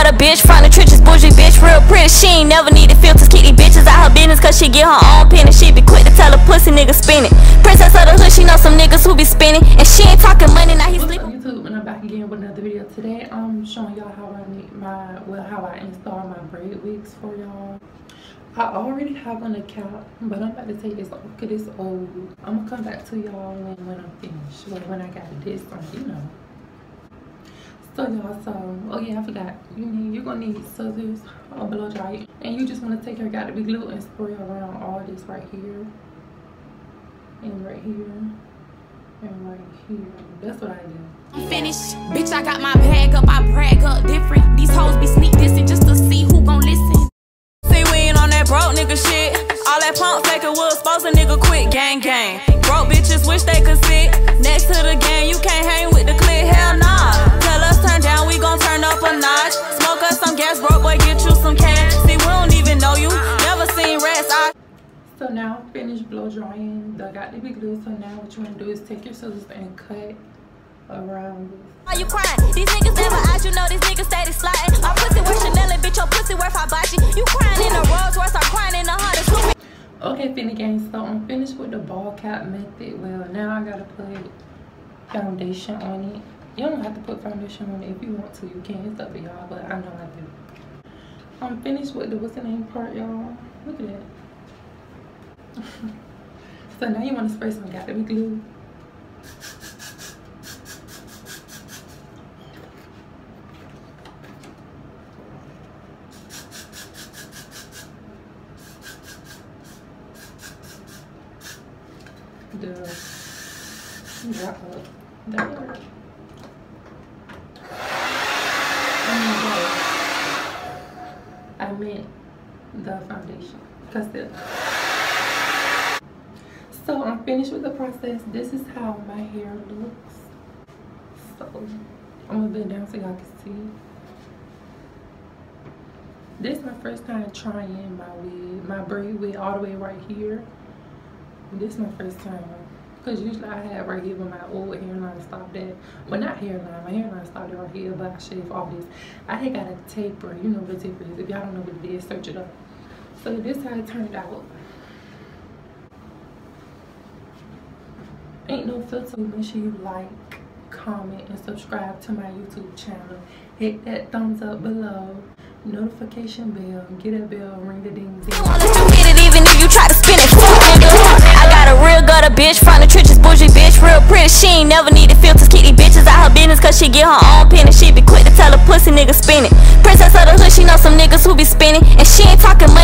gutter bitch from the trenches, bougie bitch, real pretty. She ain't never needed filters, keep these bitches out her business, cause she get her own penny. She be quick to tell a pussy nigga spin it. Princess of the hood, she know some niggas who be spinning, and she ain't talking money, now he sleeping. YouTube, and I'm back again with another video. Today I'm showing y'all how I make how I install my braid wigs for y'all. I already have an account, but I'm about to take this off because it's old. I'm gonna come back to y'all when I'm finished, when I got this on, you know. So y'all, oh yeah, I forgot. You're gonna need scissors or blow dry, and you just want to take your got to be glue and spray around all this right here, and right here, and right here. That's what I do. I'm finished, bitch. I got my bag up, I brag up different. These hoes be sneak dissing just to see who gon' listen. See, we ain't on that broke nigga shit. All that pump faking would expose a nigga quick. Gang gang. Broke bitches wish they could sit next to the gang. You can't hang with the clique, hell nah. Tell us turn down, we gon' turn up a notch. Smoke us some gas, broke boy, get you some cash. See, we don't even know you, never seen rats. So now I'm finished blow drying the got to be glue. So now what you wanna do is take your scissors and cut around this. Why you crying? These niggas never ask, you know these niggas steady sliding. My pussy worth Chanel and bitch, your pussy worth Hibachi. You crying in the Rolls Royce, I'm crying in the Honda. Okay, Finny gang, so I'm finished with the ball cap method. Well, now I gotta put foundation on it. You don't have to put foundation on it if you want to. You can, it's up to y'all, but I know I do. I'm finished with the what's the name part, y'all. Look at that. So now you want to spray some got to be glue. Drop up there. I meant the foundation. So I'm finished with the process. This is how my hair looks. So I'm gonna bend down so y'all can see. This is my first time trying my wig, my braid wig all the way right here. This is my first time. Because usually I had right here, but my old hairline stopped that. Well, not hairline, my hairline stopped it right here, but I shaved off this. I had got a taper. You know what a taper is. If y'all don't know what it is, search it up. So this is how it turned out. Ain't no filter. Make sure you like, comment, and subscribe to my YouTube channel. Hit that thumbs up below. Notification bell. Get a bell, ring the ding ding. You get it even if you try to spin it. I got a real gutter bitch from the trenches, bougie bitch, real pretty. She ain't never needed filters, keep these bitches out her business, cause she get her own penny. She be quick to tell a pussy nigga spin it. Princess of the hood, she know some niggas who be spinning, and she ain't talking money.